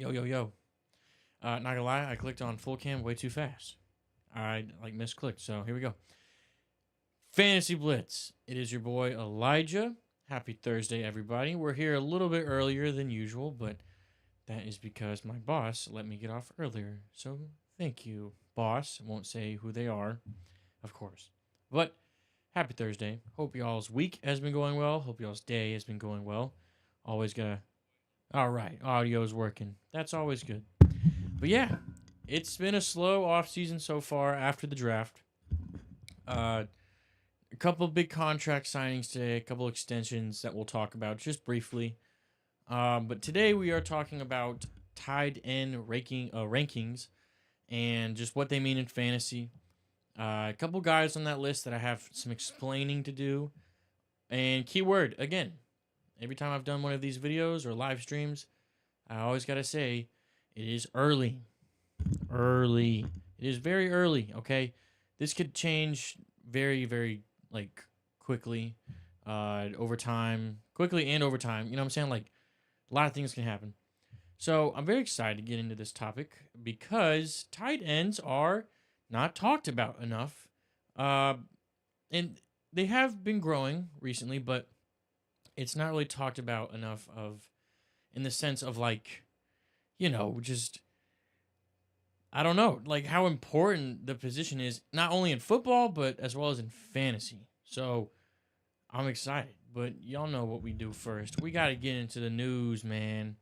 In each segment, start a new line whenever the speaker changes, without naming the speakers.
Yo, yo, yo. Not gonna lie, I clicked on full cam way too fast. I misclicked, so here we go. Fantasy Blitz. It is your boy Elijah. Happy Thursday, everybody. We're here a little bit earlier than usual, but that is because my boss let me get off earlier. So thank you, boss. I won't say who they are, of course. But happy Thursday. Hope y'all's week has been going well. Hope y'all's day has been going well. Always gotta. All right, audio's working. That's always good. But yeah, it's been a slow off season so far after the draft. A couple big contract signings today, a couple extensions that we'll talk about just briefly. But today we are talking about tight end rankings and just what they mean in fantasy. A couple guys on that list that I have some explaining to do. And keyword, again, every time I've done one of these videos or live streams, I always got to say, it is early. Early. It is very early, okay? This could change very, very, quickly, over time. Quickly and over time. You know what I'm saying? Like, a lot of things can happen. So, I'm very excited to get into this topic because tight ends are not talked about enough. And they have been growing recently, but it's not really talked about enough in the sense of just I don't know, how important the position is, not only in football, but as well as in fantasy. So I'm excited, but y'all know what we do first. We got to get into the news, man.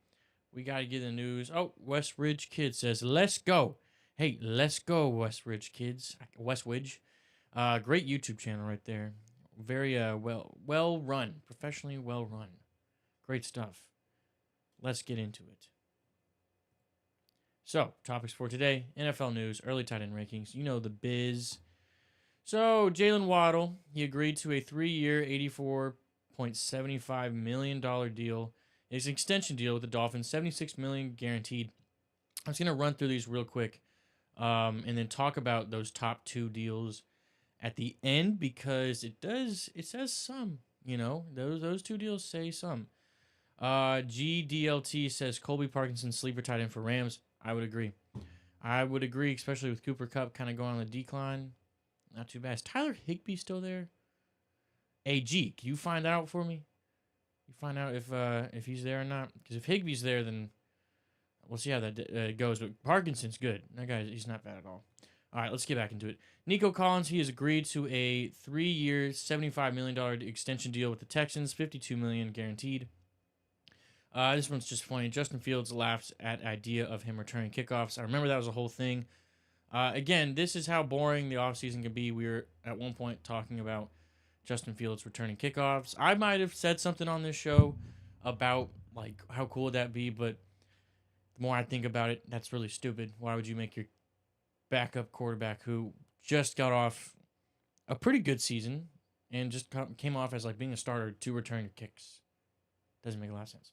We got to get the news. Oh, West Ridge Kid says, let's go. Hey, let's go, West Ridge Kids. West Ridge. Great YouTube channel right there. Very well run. Professionally well run. Great stuff. Let's get into it. So, topics for today. NFL news, early tight end rankings. You know the biz. So, Jalen Waddle, he agreed to a 3-year, $84.75 million deal. It's an extension deal with the Dolphins, $76 million guaranteed. I'm just going to run through these real quick and then talk about those top two deals at the end because it says some, those two deals say some. GDLT says Colby Parkinson sleeper tight end for Rams. I would agree. Especially with Cooper Kupp kind of going on the decline. Not too bad. Is Tyler Higbee still there? Hey, G, can you find out for me? You find out if he's there or not? Because if Higbee's there, then we'll see how that goes. But Parkinson's good. That guy, he's not bad at all. All right, let's get back into it. Nico Collins, he has agreed to a 3-year, $75 million extension deal with the Texans, $52 million guaranteed. This one's just funny. Justin Fields laughs at idea of him returning kickoffs. I remember that was a whole thing. Again, this is how boring the offseason can be. We were at one point talking about Justin Fields returning kickoffs. I might have said something on this show about how cool would that be, but the more I think about it, that's really stupid. Why would you make your backup quarterback who just got off a pretty good season and just came off as being a starter to return your kicks? Doesn't make a lot of sense.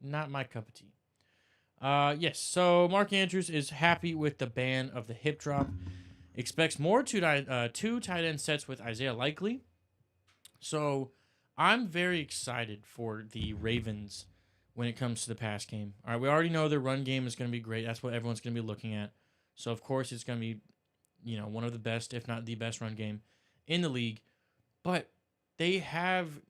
Not my cup of tea. Yes, so Mark Andrews is happy with the ban of the hip drop. Expects more two tight end sets with Isaiah Likely. So I'm very excited for the Ravens when it comes to the pass game. All right, we already know their run game is going to be great. That's what everyone's going to be looking at. So, of course, it's going to be, one of the best, if not the best run game in the league. But they have,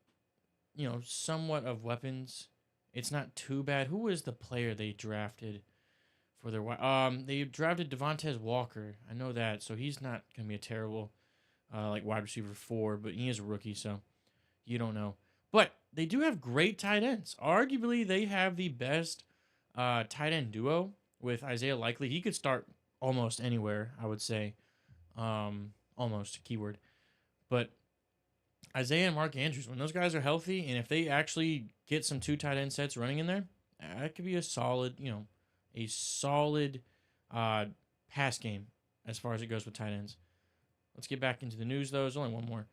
somewhat of weapons. It's not too bad. Who was the player they drafted for their... They drafted Devontae Walker. I know that. So, he's not going to be a terrible, wide receiver 4. But he is a rookie, so you don't know. But they do have great tight ends. Arguably, they have the best tight end duo with Isaiah Likely. He could start almost anywhere, I would say. Almost, keyword. But Isaiah and Mark Andrews, when those guys are healthy, and if they actually get some 2 tight end sets running in there, that could be a solid, pass game as far as it goes with tight ends. Let's get back into the news, though. There's only one more.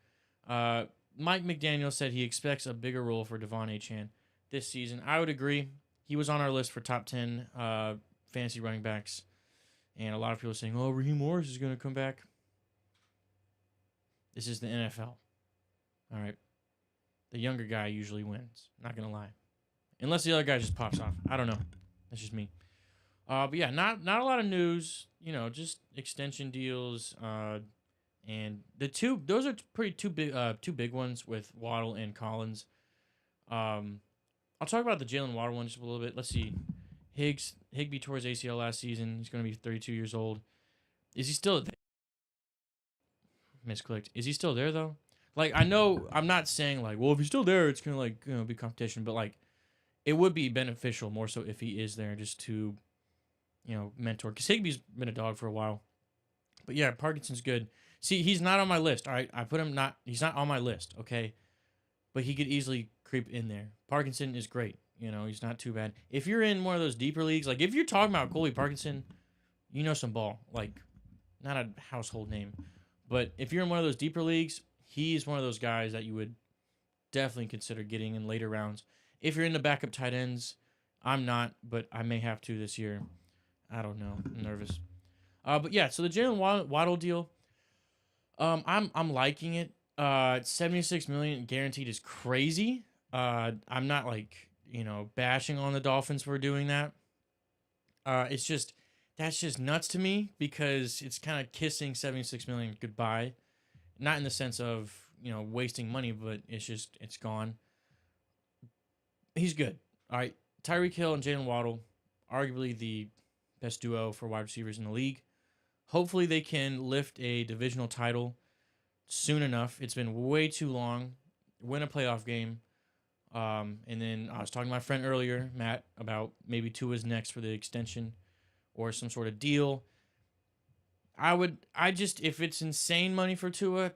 Mike McDaniel said he expects a bigger role for Devon Achane this season. I would agree. He was on our list for top 10 fantasy running backs. And a lot of people are saying, oh, Raheem Morris is going to come back. This is the NFL. All right. The younger guy usually wins. Not going to lie. Unless the other guy just pops off. I don't know. That's just me. But yeah, not a lot of news. You know, just extension deals. And the two those are pretty two big ones with Waddle and Collins. I'll talk about the Jalen Waddle one just a little bit. Let's see. Higbee tore his ACL last season. He's going to be 32 years old. Is he still misclicked? Is he still there though? Like I know I'm not saying like, well, if he's still there, it's gonna like be competition, but like it would be beneficial more so if he is there just to mentor. Because Higbee's been a dog for a while, but yeah, Parkinson's good. See, he's not on my list. All right, I put him not. He's not on my list. Okay, but he could easily creep in there. Parkinson is great. He's not too bad. If you're in one of those deeper leagues, like if you're talking about Colby Parkinson, you know some ball. Like, not a household name, but if you're in one of those deeper leagues, he's one of those guys that you would definitely consider getting in later rounds. If you're in the backup tight ends, I'm not, but I may have to this year. I don't know. I'm nervous. But yeah, so the Jalen Waddle deal, I'm liking it. 76 million guaranteed is crazy. I'm not like bashing on the Dolphins for doing that. It's just that's just nuts to me because it's kind of kissing 76 million goodbye. Not in the sense of wasting money, but it's gone. He's good. All right, Tyreek Hill and Jalen Waddle, arguably the best duo for wide receivers in the league. Hopefully, they can lift a divisional title soon enough. It's been way too long. Win a playoff game. And then I was talking to my friend earlier, Matt, about maybe Tua's next for the extension or some sort of deal. If it's insane money for Tua,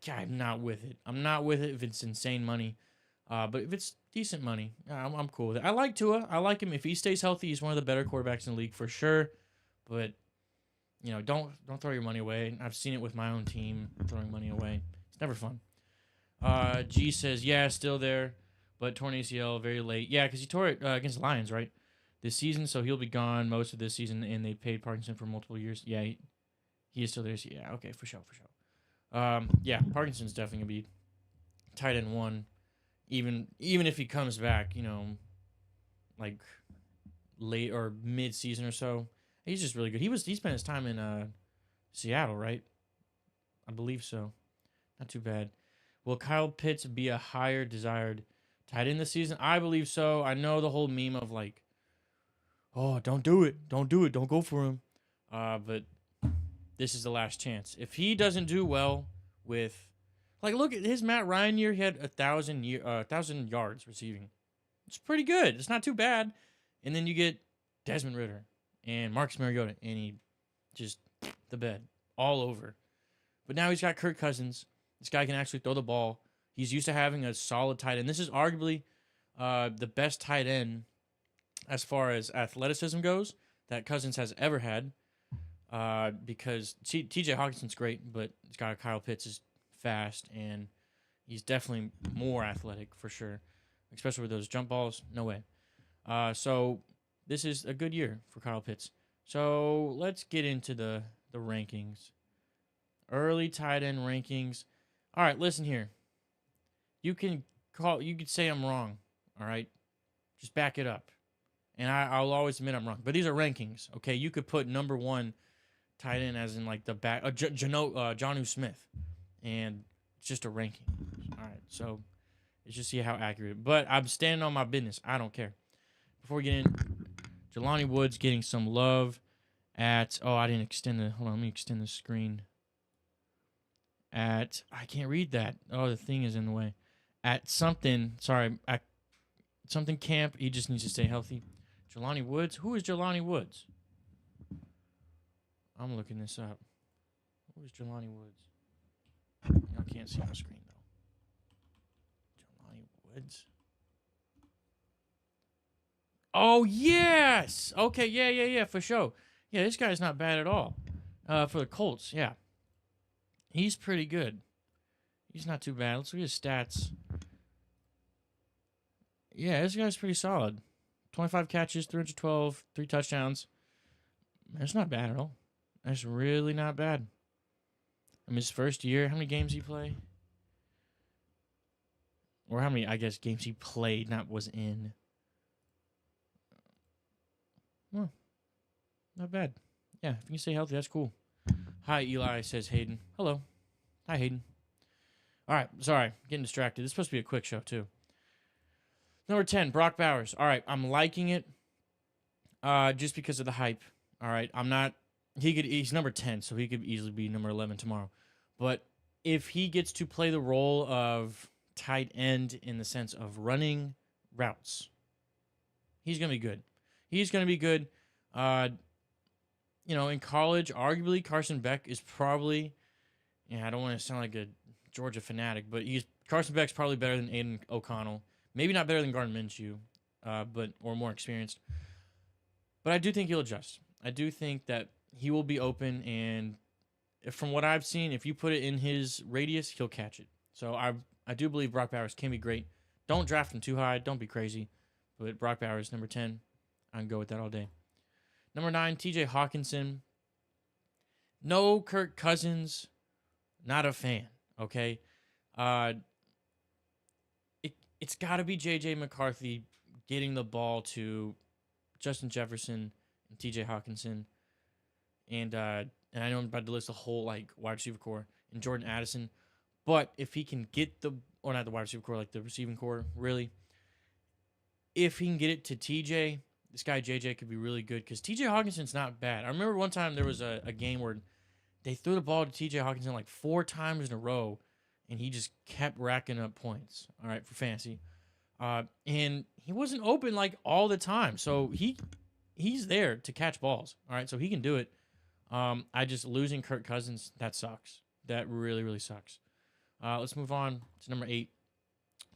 I'm not with it. I'm not with it if it's insane money. But if it's decent money, I'm cool with it. I like Tua. I like him. If he stays healthy, he's one of the better quarterbacks in the league for sure. But don't throw your money away. I've seen it with my own team throwing money away. It's never fun. G says, yeah, still there, but torn ACL very late. Yeah, because he tore it against the Lions, right? This season, so he'll be gone most of this season, and they paid Parkinson for multiple years. Yeah, he is still there. So yeah, okay, for sure. Yeah, Parkinson's definitely going to be tight end one, even if he comes back, like late or mid-season or so. He's just really good. He spent his time in Seattle, right? I believe so. Not too bad. Will Kyle Pitts be a higher desired tight end this season? I believe so. I know the whole meme of like, oh, don't do it, don't go for him. But this is the last chance. If he doesn't do well with, like, look at his Matt Ryan year. He had 1,000 yards receiving. It's pretty good. It's not too bad. And then you get Desmond Ridder and Marcus Mariota, and he just the bed all over. But now he's got Kirk Cousins. This guy can actually throw the ball. He's used to having a solid tight end. This is arguably the best tight end as far as athleticism goes that Cousins has ever had. Because TJ Hawkinson's great, but this guy Kyle Pitts is fast, and he's definitely more athletic for sure, especially with those jump balls. No way. So this is a good year for Kyle Pitts. So let's get into the rankings. Early tight end rankings. All right, listen here. You could say I'm wrong. All right, just back it up, and I'll always admit I'm wrong. But these are rankings, okay? You could put number one tight end as in like the back, Jonnu Smith, and it's just a ranking. All right, so let's just see how accurate. But I'm standing on my business. I don't care. Before we get in, Jelani Woods getting some love at. Oh, I didn't extend the. Hold on, let me extend the screen. I can't read that. Oh, the thing is in the way. At something camp. He just needs to stay healthy. Jelani Woods. Who is Jelani Woods? I'm looking this up. Who is Jelani Woods? I can't see on the screen though. Jelani Woods. Oh yes. Okay. Yeah. For sure. Yeah, this guy's not bad at all. For the Colts. Yeah. He's pretty good. He's not too bad. Let's look at his stats. Yeah, this guy's pretty solid. 25 catches, 312, 3 touchdowns. That's not bad at all. That's really not bad. I mean, his first year, how many games he play? Or how many, I guess, games he played, not was in. Well, not bad. Yeah, if you can stay healthy, that's cool. Hi, Eli, says Hayden. Hello. Hi, Hayden. All right, sorry, getting distracted. This is supposed to be a quick show, too. Number 10, Brock Bowers. All right, I'm liking it just because of the hype. All right, I'm not... He's number 10, so he could easily be number 11 tomorrow. But if he gets to play the role of tight end in the sense of running routes, he's going to be good. He's going to be good. In college, arguably, Carson Beck is probably... Yeah, I don't want to sound like a Georgia fanatic, but Carson Beck's probably better than Aiden O'Connell. Maybe not better than Gardner Minshew, or more experienced. But I do think he'll adjust. I do think that he will be open, and from what I've seen, if you put it in his radius, he'll catch it. So I do believe Brock Bowers can be great. Don't draft him too high. Don't be crazy. But Brock Bowers, number 10, I can go with that all day. Number 9, TJ Hawkinson. No Kirk Cousins. Not a fan, okay? It's got to be J.J. McCarthy getting the ball to Justin Jefferson and T.J. Hawkinson. And I know I'm about to list the whole wide receiver core and Jordan Addison. But if he can get or not the wide receiver core, the receiving core, really. If he can get it to T.J., this guy J.J. could be really good because T.J. Hawkinson's not bad. I remember one time there was a game where they threw the ball to T.J. Hawkinson 4 times in a row, and he just kept racking up points, all right, for fantasy. And he wasn't open all the time. So he's there to catch balls, all right, so he can do it. I just losing Kirk Cousins, that sucks. That really, really sucks. Let's move on to number 8.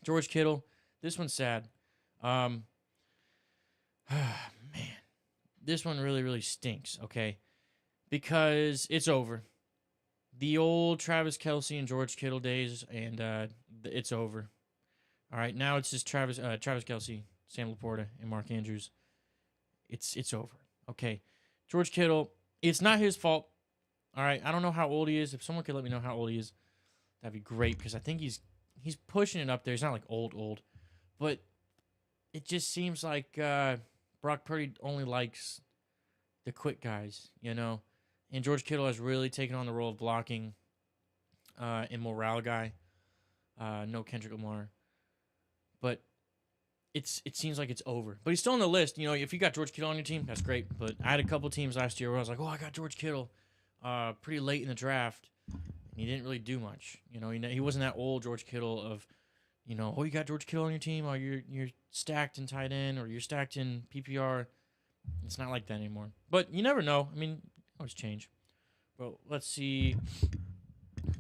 George Kittle. This one's sad. Man, this one really, really stinks, okay? Because it's over. The old Travis Kelce and George Kittle days, and it's over. All right, now it's just Travis Kelce, Sam LaPorta, and Mark Andrews. It's over. Okay, George Kittle. It's not his fault. All right, I don't know how old he is. If someone could let me know how old he is, that'd be great because I think he's pushing it up there. He's not old, but it just seems like Brock Purdy only likes the quick guys, And George Kittle has really taken on the role of blocking and morale guy. No Kendrick Lamar. But it seems like it's over. But he's still on the list. If you got George Kittle on your team, that's great. But I had a couple teams last year where I was like, oh, I got George Kittle pretty late in the draft. And he didn't really do much. He wasn't that old George Kittle of, oh, you got George Kittle on your team. Oh, you're stacked in tight end or you're stacked in PPR. It's not like that anymore. But you never know. I mean, always change. Well, let's see.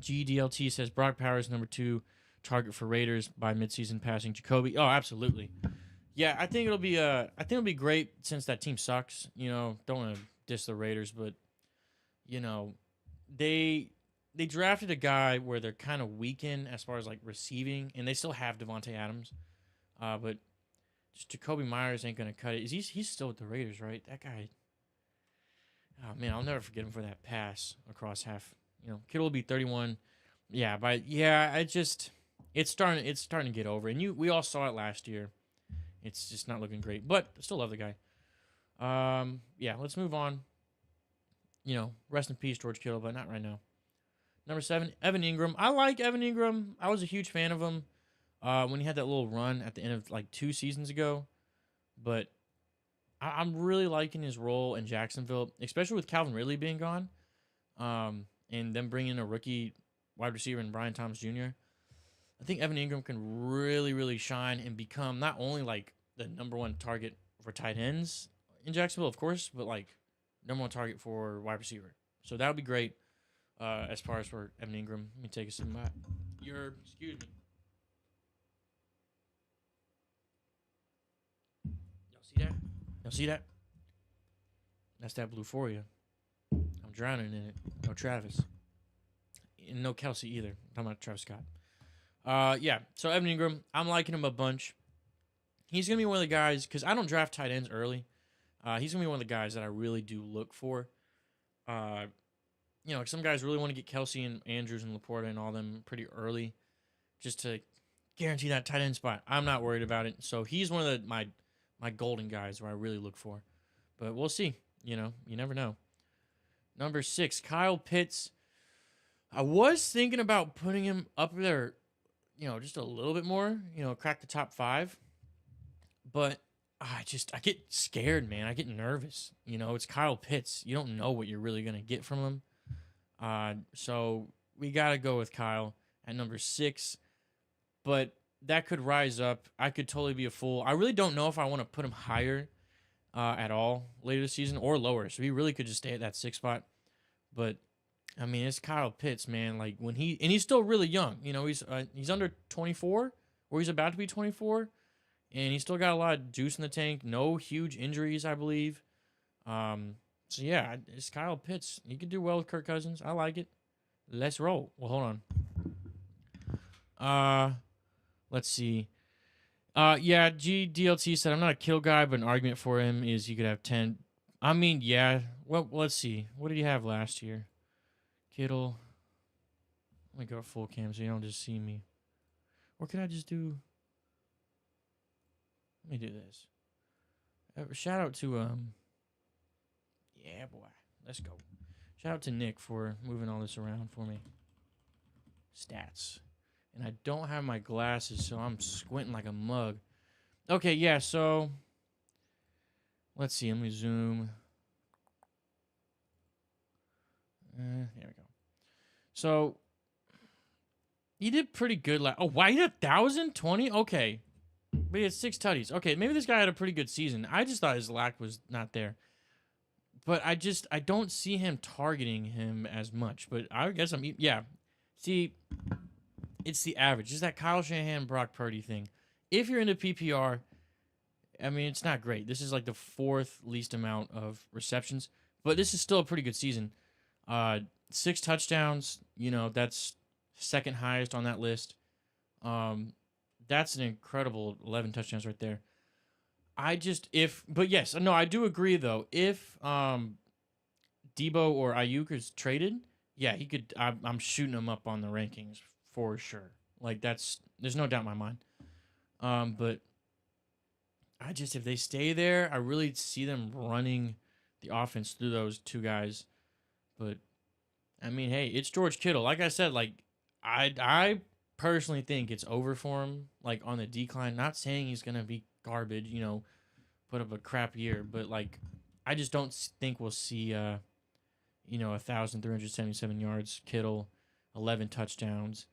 GDLT says Brock Powers number 2 target for Raiders by midseason passing Jacoby. Oh, absolutely. Yeah, I think it'll be great since that team sucks. Don't want to diss the Raiders, but they drafted a guy where they're kind of weakened as far as receiving, and they still have Devontae Adams, but just Jacoby Myers ain't gonna cut it. He's still with the Raiders, right? That guy. Oh man, I'll never forget him for that pass across half. Kittle will be 31. Yeah, it's starting to get over, and we all saw it last year. It's just not looking great, but I still love the guy. Yeah, let's move on. Rest in peace, George Kittle, but not right now. Number 7, Evan Ingram. I like Evan Ingram. I was a huge fan of him when he had that little run at the end of 2 seasons ago, but I'm really liking his role in Jacksonville, especially with Calvin Ridley being gone, and them bringing in a rookie wide receiver in Brian Thomas Jr. I think Evan Ingram can really, really shine and become not only the number 1 target for tight ends in Jacksonville, of course, but number 1 target for wide receiver. So that would be great as far as for Evan Ingram. Let me take a sip of that. Excuse me. Y'all see that? That's that blue for you. I'm drowning in it. No Travis. And no Kelce either. I'm talking about Travis Scott. Yeah, so Evan Ingram, I'm liking him a bunch. He's going to be one of the guys, because I don't draft tight ends early. He's going to be one of the guys that I really do look for. Some guys really want to get Kelce and Andrews and LaPorta and all them pretty early just to guarantee that tight end spot. I'm not worried about it. So he's one of my golden guys where I really look for. but we'll see. You know, you never know. Number 6, Kyle Pitts. I was thinking about putting him up there, you know, just a little bit more, you know, crack the top 5. But I get scared, man. I get nervous. You know, it's Kyle Pitts. You don't know what you're really going to get from him. So we got to go with Kyle at number 6. But that could rise up. I could totally be a fool. I really don't know if I want to put him higher at all later this season or lower. So he really could just stay at that 6th spot. But I mean, it's Kyle Pitts, man. Like he's still really young. You know, he's under 24, or he's about to be 24, and he's still got a lot of juice in the tank. No huge injuries, I believe. So yeah, it's Kyle Pitts. He could do well with Kirk Cousins. I like it. Let's roll. Well, hold on. Let's see. Yeah, GDLT said I'm not a kill guy, but an argument for him is he could have 10. I mean, yeah. Well, let's see. What did he have last year? Kittle. Let me go full cam so you don't just see me. Or could I just do... Let me do this. Shout out to... Yeah, boy. Let's go. Shout out to Nick for moving all this around for me. Stats. And I don't have my glasses, so I'm squinting like a mug. Okay, yeah, so... Let's see. Let me zoom. There we go. So, he did pretty good. Oh, wow, he had 1,020? Okay. But he had 6 tutties. Okay, maybe this guy had a pretty good season. I just thought his lack was not there. But I don't see him targeting him as much. But I guess yeah. See, it's the average. It's that Kyle Shanahan, Brock Purdy thing. If you're into PPR, I mean, it's not great. This is like the 4th least amount of receptions. But this is still a pretty good season. 6 touchdowns, you know, that's 2nd highest on that list. That's an incredible 11 touchdowns right there. But yes, no, I do agree though. If DEEBO or Ayuk is traded, yeah, he could. I'm shooting him up on the rankings for sure. Like there's no doubt in my mind. But if they stay there, I really see them running the offense through those 2 guys. But I mean, hey, it's George Kittle. Like I said, like I personally think it's over for him, like on the decline. Not saying he's gonna be garbage, you know, put up a crap year, but like I just don't think we'll see 1,377 yards, Kittle, 11 touchdowns.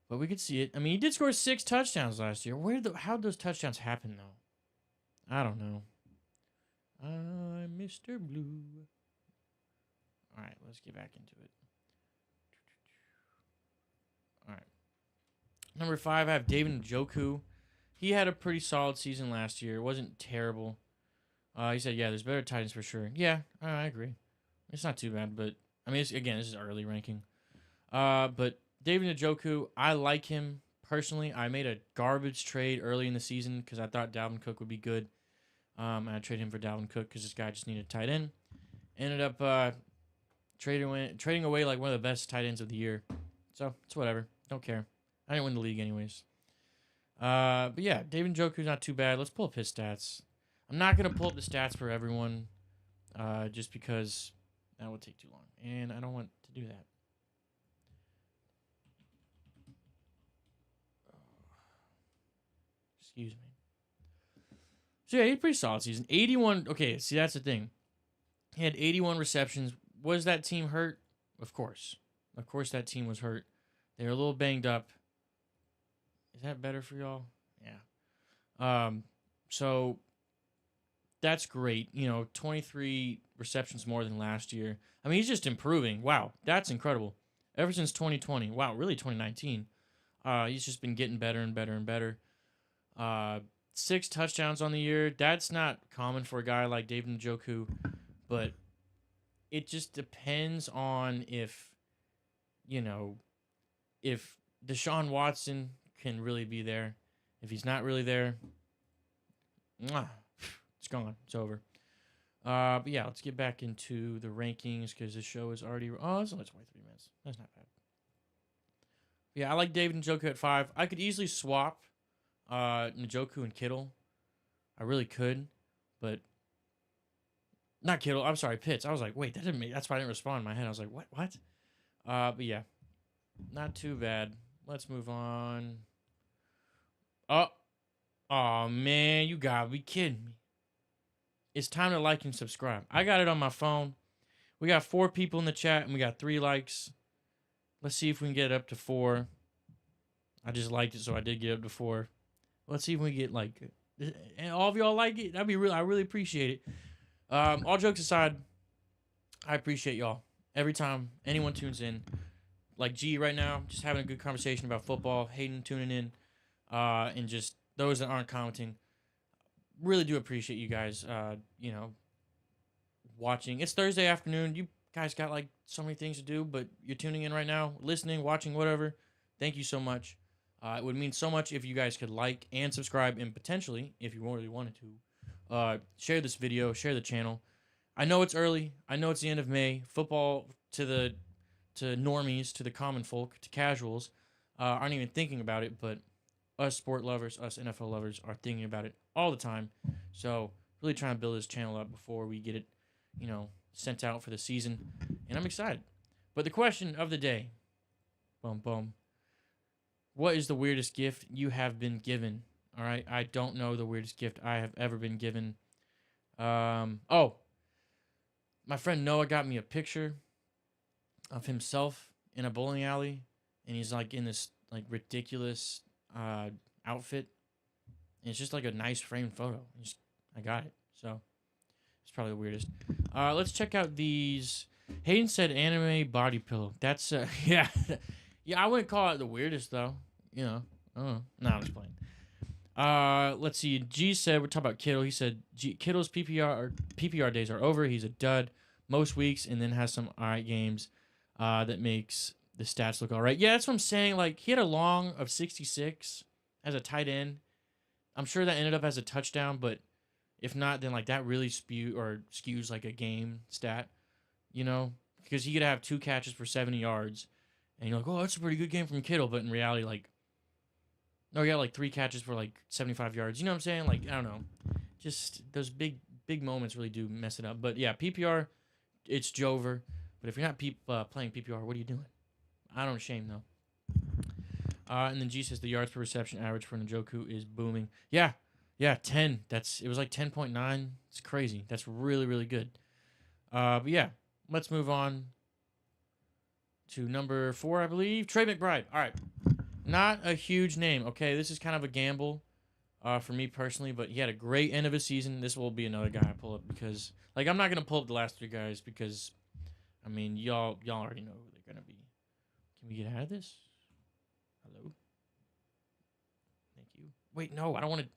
But we could see it. I mean, he did score 6 touchdowns last year. How'd those touchdowns happen though? I don't know. I'm Mr. Blue. All right, let's get back into it. All right. Number 5, I have David Njoku. He had a pretty solid season last year. It wasn't terrible. He said, yeah, there's better tight ends for sure. Yeah, I agree. It's not too bad, but, I mean, again, this is early ranking. But David Njoku, I like him personally. I made a garbage trade early in the season because I thought Dalvin Cook would be good. And I traded him for Dalvin Cook because this guy just needed a tight end. Ended up trading away like one of the best tight ends of the year. So, it's whatever. Don't care. I didn't win the league anyways. But yeah, David Njoku's not too bad. Let's pull up his stats. I'm not going to pull up the stats for everyone just because that would take too long. And I don't want to do that. Excuse me. So yeah, he had a pretty solid season. 81. Okay, see, that's the thing. He had 81 receptions. Was that team hurt? Of course. Of course that team was hurt. They were a little banged up. Is that better for y'all? Yeah. So that's great. 23 receptions more than last year. I mean, he's just improving. Wow, that's incredible. Ever since 2020. Wow, really 2019. He's just been getting better and better and better. 6 touchdowns on the year. That's not common for a guy like David Njoku, but it just depends on if Deshaun Watson can really be there. If he's not really there, it's gone. It's over. But yeah, let's get back into the rankings because this show is already... Oh, it's only 23 minutes. That's not bad. Yeah, I like David Njoku at 5. I could easily swap Njoku and Kittle. I really could, but Not Kittle. I'm sorry, Pitts. I was like, wait, that didn't make. That's why I didn't respond in my head. I was like, what? What? But yeah, not too bad. Let's move on. Oh man, you gotta be kidding me. It's time to like and subscribe. I got it on my phone. We got 4 people in the chat and we got 3 likes. Let's see if we can get it up to 4. I just liked it, so I did get up to 4. Let's see if we get like, and all of y'all like it. That'd be I really appreciate it. All jokes aside, I appreciate y'all. Every time anyone tunes in, like G right now, just having a good conversation about football. Hayden tuning in, and just those that aren't commenting. Really do appreciate you guys. You know, watching. It's Thursday afternoon. You guys got like so many things to do, but you're tuning in right now, listening, watching, whatever. Thank you so much. It would mean so much if you guys could like and subscribe, and potentially, if you really wanted to, share this video, share the channel. I know it's early. I know it's the end of May. Football to normies, to the common folk, to casuals, aren't even thinking about it, but us sport lovers, us NFL lovers are thinking about it all the time. So really trying to build this channel up before we get it, you know, sent out for the season. And I'm excited. But the question of the day, boom, boom. What is the weirdest gift you have been given? All right. I don't know the weirdest gift I have ever been given. Oh, my friend Noah got me a picture of himself in a bowling alley, and he's like in this like ridiculous outfit. And it's just like a nice framed photo. I got it. So it's probably the weirdest. Let's check out these. Hayden said anime body pillow. That's yeah. Yeah, I wouldn't call it the weirdest though. You know. No, I'm just playing. Let's see. G said we're talking about Kittle. He said Kittle's PPR days are over. He's a dud most weeks, and then has some alright games. That makes the stats look alright. Yeah, that's what I'm saying. Like he had a long of 66 as a tight end. I'm sure that ended up as a touchdown, but if not, then like that really skews like a game stat. You know, because he could have 2 catches for 70 yards, and you're like, oh, that's a pretty good game from Kittle, but in reality, like, no, he got like 3 catches for like 75 yards. You know what I'm saying? Like, I don't know. Just those big moments really do mess it up. But yeah, PPR, it's Jover. But if you're not playing PPR, what are you doing? I don't shame though. And then G says the yards per reception average for Njoku is booming. Yeah, 10. It was like 10.9. It's crazy. That's really, really good. But yeah, let's move on to number 4, I believe. Trey McBride. All right. Not a huge name, okay? This is kind of a gamble for me personally, but he had a great end of his season. This will be another guy I pull up because, like, I'm not going to pull up the last 3 guys because, I mean, y'all already know who they're going to be. Can we get out of this? Hello? Thank you. Wait, no, I don't want to.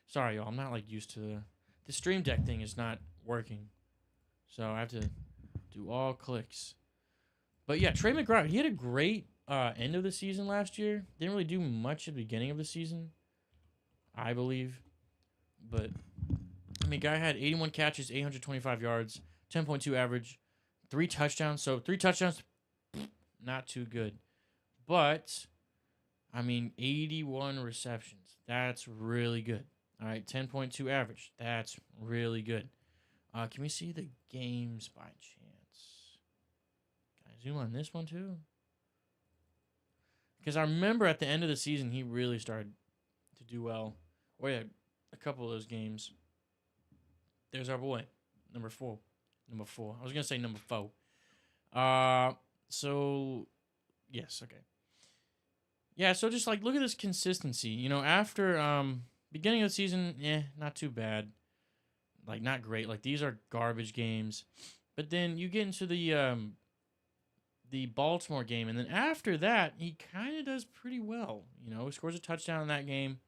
Sorry, y'all. I'm not, like, used to the Stream Deck thing is not working. So I have to do all clicks. But, yeah, Trey McBride, he had a great end of the season last year. Didn't really do much at the beginning of the season, I believe. But, I mean, guy had 81 catches, 825 yards, 10.2 average, 3 touchdowns. So 3 touchdowns, not too good. But, I mean, 81 receptions. That's really good. All right, 10.2 average. That's really good. Can we see the games by chance? Can I zoom on this one too? Because I remember at the end of the season, he really started to do well. Oh, yeah, a couple of those games. There's our boy, number 4. Number 4. I was going to say number 4. So, yes, okay. Yeah, so just, like, look at this consistency. You know, after beginning of the season, not too bad. Like, not great. Like, these are garbage games. But then you get into the Baltimore game, and then after that, he kind of does pretty well. You know, he scores a touchdown in that game,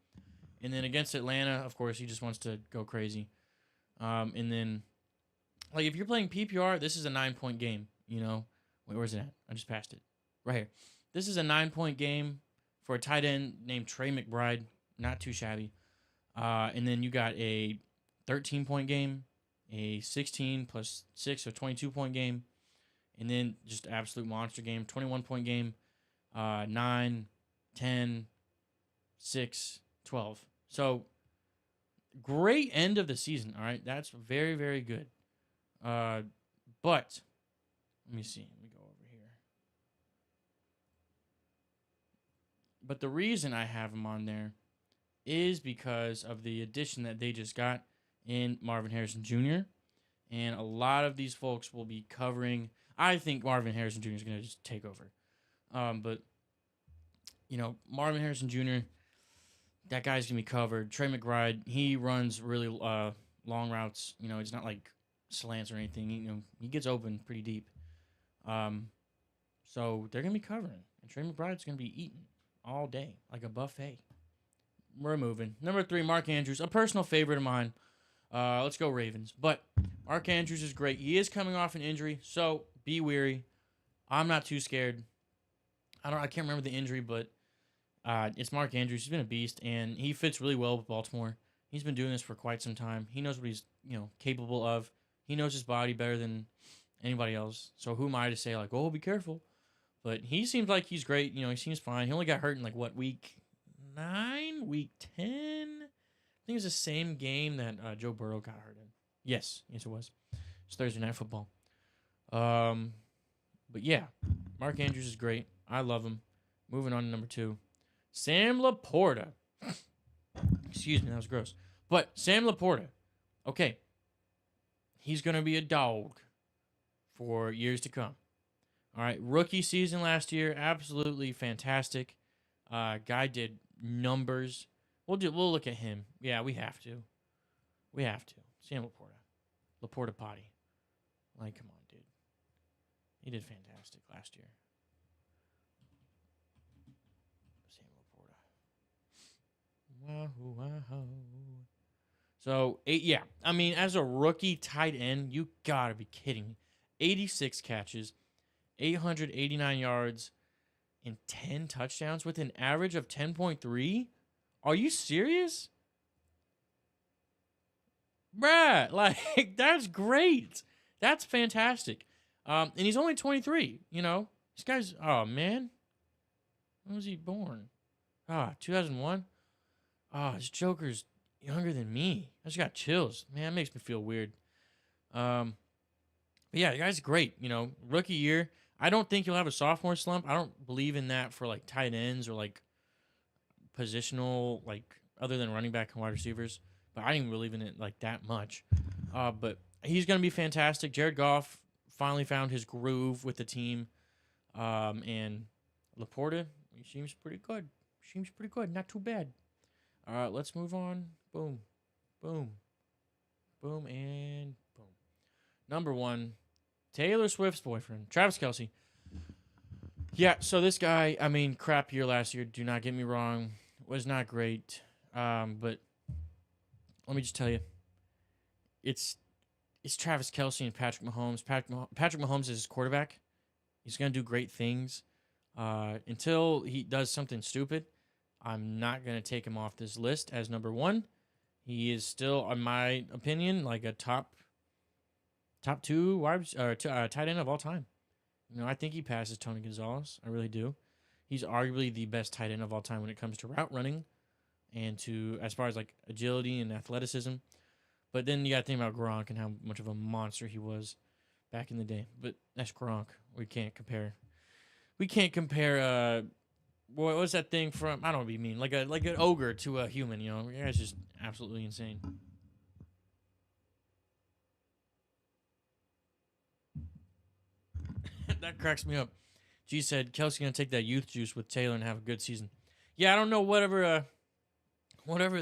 and then against Atlanta, of course, he just wants to go crazy. And then, like, if you're playing PPR, this is a 9-point game. You know, wait, where's it at? I just passed it right here. This is a 9-point game for a tight end named Trey McBride. Not too shabby. And then you got a 13-point game, a 16 plus 6, so 22-point game. And then just absolute monster game, 21-point game, 9, 10, 6, 12. So great end of the season, all right? That's very, very good. But let me see. Let me go over here. But the reason I have him on there is because of the addition that they just got in Marvin Harrison Jr. And a lot of these folks will be covering. I think Marvin Harrison Jr. is going to just take over. But, you know, Marvin Harrison Jr., that guy's going to be covered. Trey McBride, he runs really long routes. You know, it's not like slants or anything. You know, he gets open pretty deep. So they're going to be covering. And Trey McBride's going to be eating all day like a buffet. We're moving. Number 3, Mark Andrews, a personal favorite of mine. Let's go Ravens. But Mark Andrews is great. He is coming off an injury, so be wary. I'm not too scared. I can't remember the injury, but it's Mark Andrews. He's been a beast, and he fits really well with Baltimore. He's been doing this for quite some time. He knows what he's capable of. He knows his body better than anybody else. So who am I to say like, oh, be careful? But he seems like he's great. You know, he seems fine. He only got hurt in like what, week 9, week 10. I think it was the same game that Joe Burrow got hurt in. Yes, it was. It's Thursday Night Football. But yeah, Mark Andrews is great. I love him. Moving on to number 2, Sam LaPorta. Excuse me, that was gross. But Sam LaPorta, okay, he's going to be a dog for years to come. All right, rookie season last year, absolutely fantastic. Guy did numbers. We'll look at him. Yeah, we have to. Sam LaPorta. LaPorta Potty. Like, come on, dude. He did fantastic last year. Sam LaPorta. Wow. So, yeah. I mean, as a rookie tight end, you gotta be kidding me. 86 catches, 889 yards, and 10 touchdowns with an average of 10.3? Are you serious? Bruh, like, that's great. That's fantastic. And he's only 23, you know. This guy's, oh, man. When was he born? 2001? This Joker's younger than me. I just got chills. Man, that makes me feel weird. But yeah, the guy's great, you know. Rookie year. I don't think he'll have a sophomore slump. I don't believe in that for, like, tight ends or, like, positional, like, other than running back and wide receivers. But I didn't believe in it, like, that much. But he's going to be fantastic. Jared Goff finally found his groove with the team. And LaPorta, he seems pretty good. Not too bad. Let's move on. Boom, and boom. Number 1, Taylor Swift's boyfriend, Travis Kelce. Yeah, so this guy, I mean, crap year last year. Do not get me wrong. Was not great. But let me just tell you, it's Travis Kelce and Patrick Mahomes. Patrick Mahomes is his quarterback. He's going to do great things. Until he does something stupid, I'm not going to take him off this list as number 1. He is still, in my opinion, like a top 2 tight end of all time. You know, I think he passes Tony Gonzalez. I really do. He's arguably the best tight end of all time when it comes to route running and to as far as like agility and athleticism. But then you got to think about Gronk and how much of a monster he was back in the day. But that's Gronk. We can't compare. What was that thing from? I don't want to be mean. Like an ogre to a human. You know, the guy's just absolutely insane. That cracks me up. G said Kelce gonna take that youth juice with Taylor and have a good season. Yeah, I don't know whatever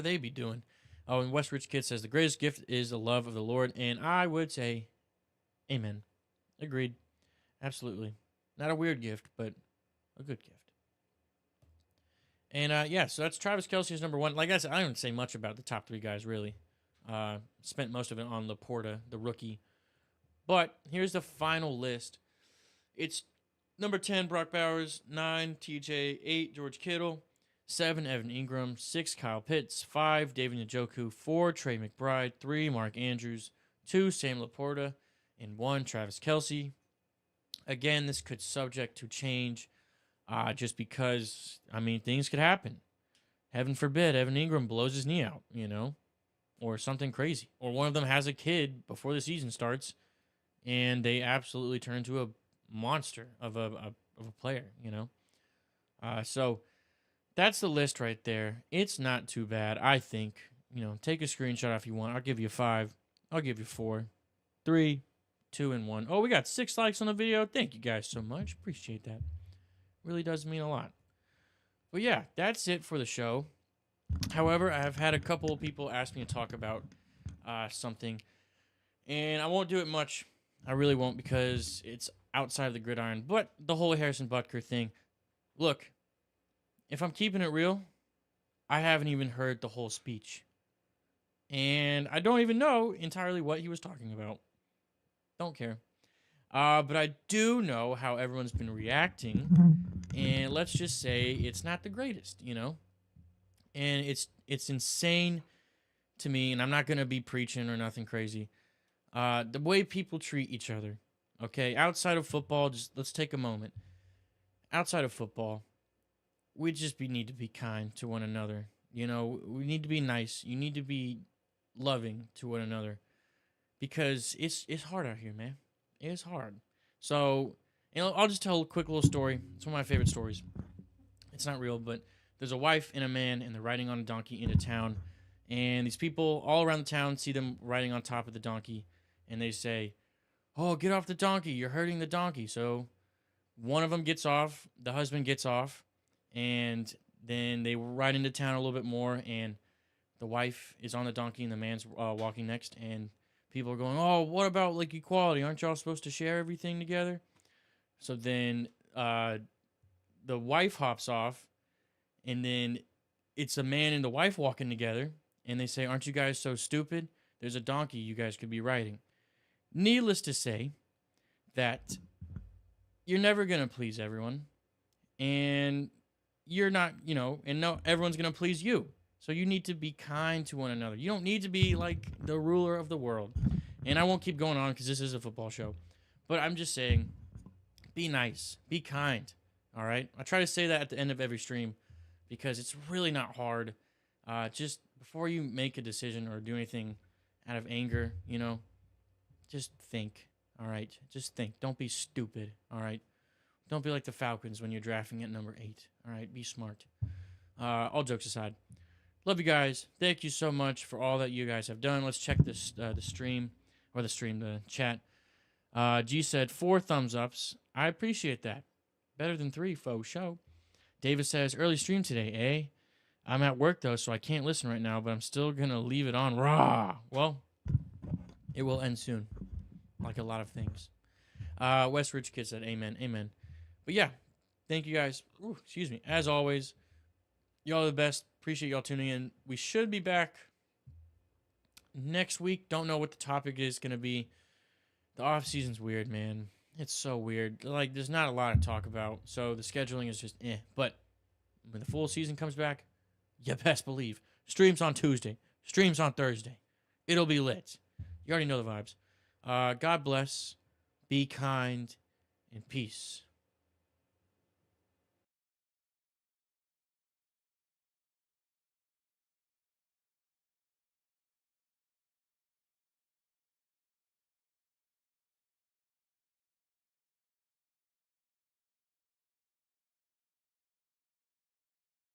they be doing. Oh, and West Rich Kid says the greatest gift is the love of the Lord, and I would say, amen. Agreed. Absolutely. Not a weird gift, but a good gift. And yeah, so that's Travis Kelce's number 1. Like I said, I don't say much about the top 3 guys really. Spent most of it on LaPorta, the rookie. But here's the final list. It's number 10, Brock Bowers. 9, TJ. 8, George Kittle. 7, Evan Ingram. 6, Kyle Pitts. 5, David Njoku. 4, Trey McBride. 3, Mark Andrews. 2, Sam LaPorta. And 1, Travis Kelce. Again, this could subject to change just because, I mean, things could happen. Heaven forbid Evan Ingram blows his knee out, you know, or something crazy. Or one of them has a kid before the season starts and they absolutely turned into a monster of a player, you know. So that's the list right there. It's not too bad, I think. You know, take a screenshot if you want. I'll give you 5. I'll give you 4, 3, 2, and 1. Oh, we got 6 likes on the video. Thank you guys so much. Appreciate that. Really does mean a lot. But yeah, that's it for the show. However, I've had a couple of people ask me to talk about something, and I won't do it much. I really won't, because it's outside of the gridiron. But the whole Harrison Butker thing, look, if I'm keeping it real, I haven't even heard the whole speech. And I don't even know entirely what he was talking about. Don't care. But I do know how everyone's been reacting. And let's just say it's not the greatest, you know? And it's insane to me, and I'm not going to be preaching or nothing crazy. The way people treat each other, okay? Outside of football, just let's take a moment. Outside of football, we just need to be kind to one another. You know, we need to be nice. You need to be loving to one another, because it's hard out here, man. It's hard. So, you know, I'll just tell a quick little story. It's one of my favorite stories. It's not real, but there's a wife and a man, and they're riding on a donkey into town. And these people all around the town see them riding on top of the donkey, and they say, "Oh, get off the donkey. You're hurting the donkey." So one of them gets off, the husband gets off, and then they ride into town a little bit more, and the wife is on the donkey and the man's walking next, and people are going, "Oh, what about like equality? Aren't y'all supposed to share everything together?" So then the wife hops off, and then it's a man and the wife walking together, and they say, "Aren't you guys so stupid? There's a donkey you guys could be riding." Needless to say that you're never going to please everyone, and you're not, you know, and no, everyone's going to please you. So you need to be kind to one another. You don't need to be like the ruler of the world. And I won't keep going on because this is a football show. But I'm just saying, be nice, be kind, all right? I try to say that at the end of every stream because it's really not hard. Just before you make a decision or do anything out of anger, you know, just think, all right? Just think. Don't be stupid, all right? Don't be like the Falcons when you're drafting at number 8, all right? Be smart. All jokes aside, love you guys. Thank you so much for all that you guys have done. Let's check this the chat. G said 4 thumbs ups. I appreciate that. Better than 3, faux show. David says, early stream today, eh? I'm at work, though, so I can't listen right now, but I'm still going to leave it on raw. Well, it will end soon, like a lot of things. West Rich Kid said, amen, amen. But yeah, thank you guys. Ooh, excuse me. As always, y'all are the best. Appreciate y'all tuning in. We should be back next week. Don't know what the topic is going to be. The off season's weird, man. It's so weird. Like, there's not a lot to talk about, so the scheduling is just eh. But when the full season comes back, you best believe. Streams on Tuesday. Streams on Thursday. It'll be lit. You already know the vibes. God bless. Be kind. And peace.